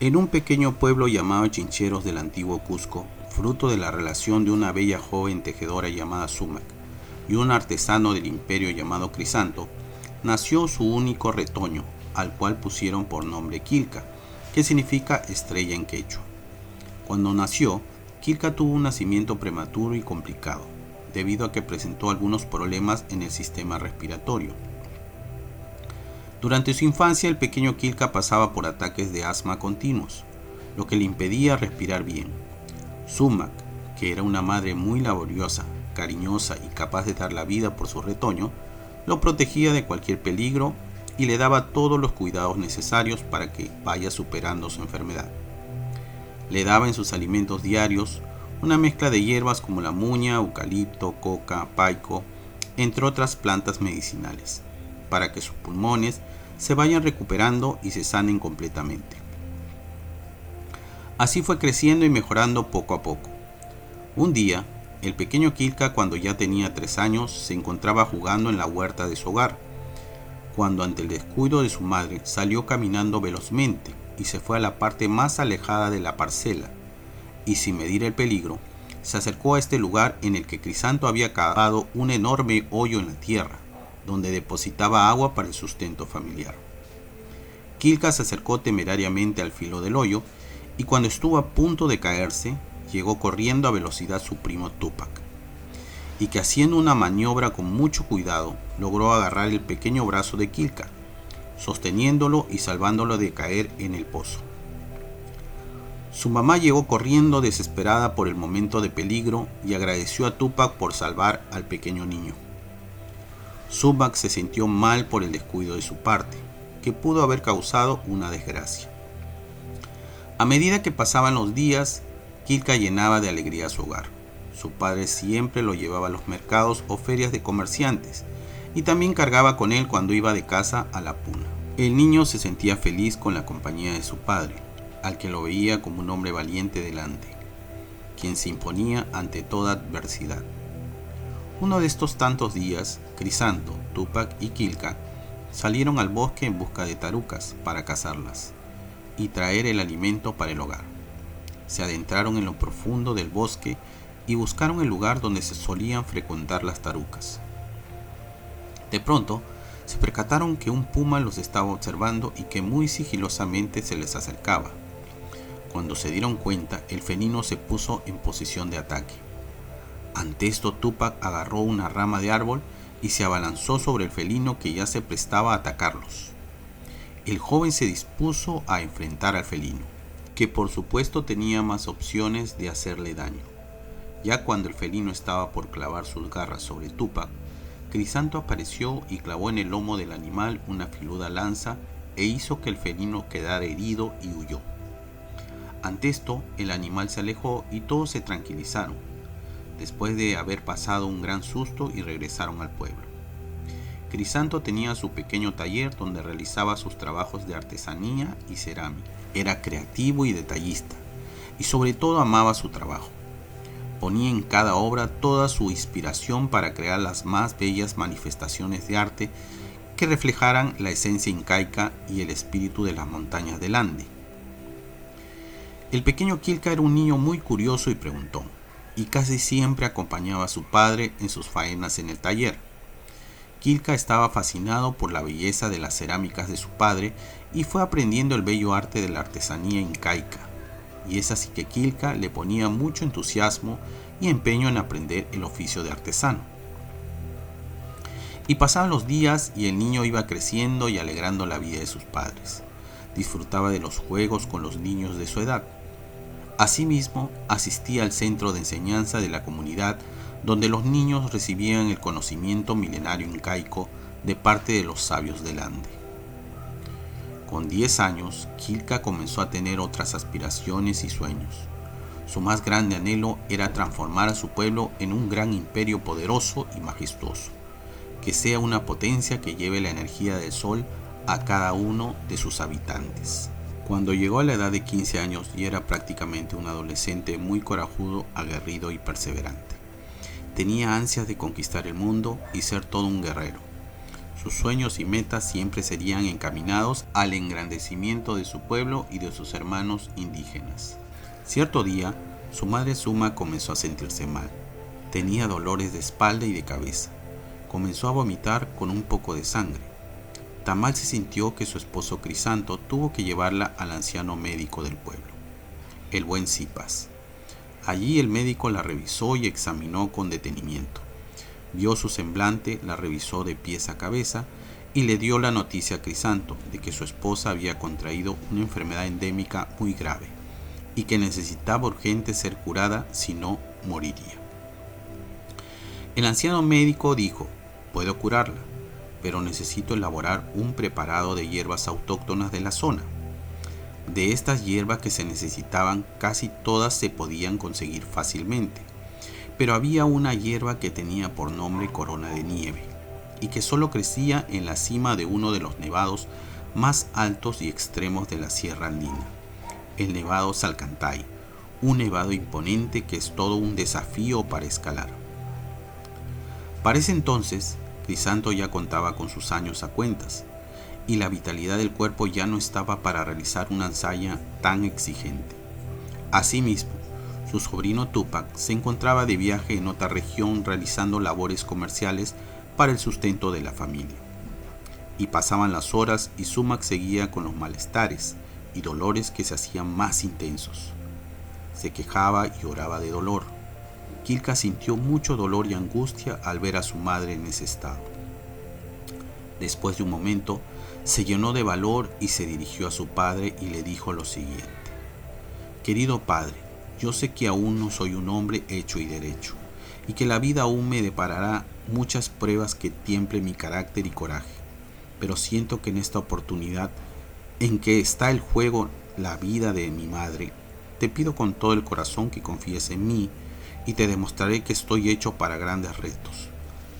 En un pequeño pueblo llamado Chincheros del antiguo Cusco, fruto de la relación de una bella joven tejedora llamada Sumac y un artesano del imperio llamado Crisanto, nació su único retoño, al cual pusieron por nombre Quilca, que significa estrella en quechua. Cuando nació, Quilca tuvo un nacimiento prematuro y complicado, debido a que presentó algunos problemas en el sistema respiratorio. Durante su infancia, el pequeño Quilca pasaba por ataques de asma continuos, lo que le impedía respirar bien. Sumac, que era una madre muy laboriosa, cariñosa y capaz de dar la vida por su retoño, lo protegía de cualquier peligro y le daba todos los cuidados necesarios para que vaya superando su enfermedad. Le daba en sus alimentos diarios una mezcla de hierbas como la muña, eucalipto, coca, paico, entre otras plantas medicinales, para que sus pulmones se vayan recuperando y se sanen completamente. Así fue creciendo y mejorando poco a poco. Un día, el pequeño Quilca, cuando ya tenía 3 años, se encontraba jugando en la huerta de su hogar, cuando ante el descuido de su madre salió caminando velozmente y se fue a la parte más alejada de la parcela, y sin medir el peligro, se acercó a este lugar en el que Crisanto había cavado un enorme hoyo en la tierra, donde depositaba agua para el sustento familiar. Quilca se acercó temerariamente al filo del hoyo y cuando estuvo a punto de caerse, llegó corriendo a velocidad su primo Tupac, y que haciendo una maniobra con mucho cuidado, logró agarrar el pequeño brazo de Quilca, sosteniéndolo y salvándolo de caer en el pozo. Su mamá llegó corriendo desesperada por el momento de peligro y agradeció a Tupac por salvar al pequeño niño. Sumac se sintió mal por el descuido de su parte, que pudo haber causado una desgracia. A medida que pasaban los días, Quilca llenaba de alegría su hogar. Su padre siempre lo llevaba a los mercados o ferias de comerciantes y también cargaba con él cuando iba de casa a la puna. El niño se sentía feliz con la compañía de su padre, al que lo veía como un hombre valiente delante, quien se imponía ante toda adversidad. Uno de estos tantos días, Crisanto, Tupac y Quilca salieron al bosque en busca de tarucas para cazarlas y traer el alimento para el hogar. Se adentraron en lo profundo del bosque y buscaron el lugar donde se solían frecuentar las tarucas. De pronto, se percataron que un puma los estaba observando y que muy sigilosamente se les acercaba. Cuando se dieron cuenta, el felino se puso en posición de ataque. Ante esto, Tupac agarró una rama de árbol y se abalanzó sobre el felino que ya se prestaba a atacarlos. El joven se dispuso a enfrentar al felino, que por supuesto tenía más opciones de hacerle daño. Ya cuando el felino estaba por clavar sus garras sobre Tupac, Crisanto apareció y clavó en el lomo del animal una filuda lanza e hizo que el felino quedara herido y huyó. Ante esto, el animal se alejó y todos se tranquilizaron, después de haber pasado un gran susto y regresaron al pueblo. Crisanto tenía su pequeño taller donde realizaba sus trabajos de artesanía y cerámica. Era creativo y detallista, y sobre todo amaba su trabajo. Ponía en cada obra toda su inspiración para crear las más bellas manifestaciones de arte que reflejaran la esencia incaica y el espíritu de las montañas del Ande. El pequeño Quilca era un niño muy curioso y preguntón, y casi siempre acompañaba a su padre en sus faenas en el taller. Quilca estaba fascinado por la belleza de las cerámicas de su padre y fue aprendiendo el bello arte de la artesanía incaica. Y es así que Quilca le ponía mucho entusiasmo y empeño en aprender el oficio de artesano. Y pasaban los días y el niño iba creciendo y alegrando la vida de sus padres. Disfrutaba de los juegos con los niños de su edad. Asimismo, asistía al centro de enseñanza de la comunidad, donde los niños recibían el conocimiento milenario incaico de parte de los sabios del Ande. Con 10 años, Quilca comenzó a tener otras aspiraciones y sueños. Su más grande anhelo era transformar a su pueblo en un gran imperio poderoso y majestuoso, que sea una potencia que lleve la energía del sol a cada uno de sus habitantes. Cuando llegó a la edad de 15 años y era prácticamente un adolescente muy corajudo, aguerrido y perseverante. Tenía ansias de conquistar el mundo y ser todo un guerrero. Sus sueños y metas siempre serían encaminados al engrandecimiento de su pueblo y de sus hermanos indígenas. Cierto día, su madre Suma comenzó a sentirse mal. Tenía dolores de espalda y de cabeza. Comenzó a vomitar con un poco de sangre. Tan mal se sintió que su esposo Crisanto tuvo que llevarla al anciano médico del pueblo, el buen Sipas. Allí el médico la revisó y examinó con detenimiento. Vio su semblante, la revisó de pies a cabeza y le dio la noticia a Crisanto de que su esposa había contraído una enfermedad endémica muy grave y que necesitaba urgente ser curada, si no, moriría. El anciano médico dijo: puedo curarla, pero necesito elaborar un preparado de hierbas autóctonas de la zona. De estas hierbas que se necesitaban, casi todas se podían conseguir fácilmente, pero había una hierba que tenía por nombre corona de nieve y que solo crecía en la cima de uno de los nevados más altos y extremos de la Sierra Andina, el Nevado Salcantay, un nevado imponente que es todo un desafío para escalar. Para ese entonces, Crisanto ya contaba con sus años a cuentas, y la vitalidad del cuerpo ya no estaba para realizar una hazaña tan exigente. Asimismo, su sobrino Túpac se encontraba de viaje en otra región realizando labores comerciales para el sustento de la familia. Y pasaban las horas y Sumac seguía con los malestares y dolores que se hacían más intensos. Se quejaba y oraba de dolor. Quilca sintió mucho dolor y angustia al ver a su madre en ese estado. Después de un momento, se llenó de valor y se dirigió a su padre y le dijo lo siguiente: querido padre, yo sé que aún no soy un hombre hecho y derecho, y que la vida aún me deparará muchas pruebas que tiemblen mi carácter y coraje, pero siento que en esta oportunidad, en que está el juego la vida de mi madre, te pido con todo el corazón que confíes en mí, y te demostraré que estoy hecho para grandes retos.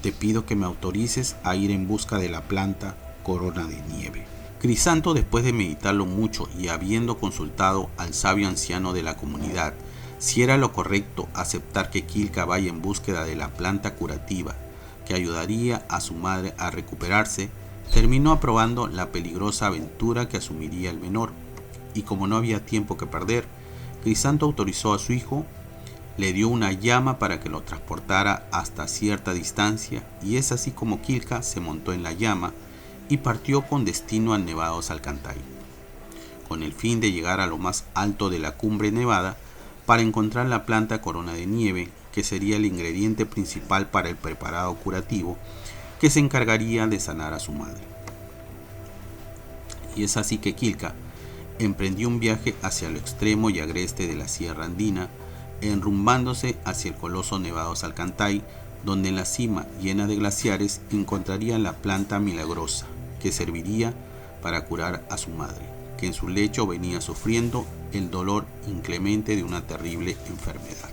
Te pido que me autorices a ir en busca de la planta corona de nieve. Crisanto, después de meditarlo mucho y habiendo consultado al sabio anciano de la comunidad si era lo correcto aceptar que Quilca vaya en búsqueda de la planta curativa que ayudaría a su madre a recuperarse, terminó aprobando la peligrosa aventura que asumiría el menor, y como no había tiempo que perder, Crisanto autorizó a su hijo, le dio una llama para que lo transportara hasta cierta distancia, y es así como Quilca se montó en la llama y partió con destino al Nevado Salcantay, con el fin de llegar a lo más alto de la cumbre nevada para encontrar la planta corona de nieve, que sería el ingrediente principal para el preparado curativo que se encargaría de sanar a su madre. Y es así que Quilca emprendió un viaje hacia lo extremo y agreste de la Sierra Andina, enrumbándose hacia el coloso Nevado Salcantay, donde en la cima llena de glaciares encontraría la planta milagrosa que serviría para curar a su madre, que en su lecho venía sufriendo el dolor inclemente de una terrible enfermedad.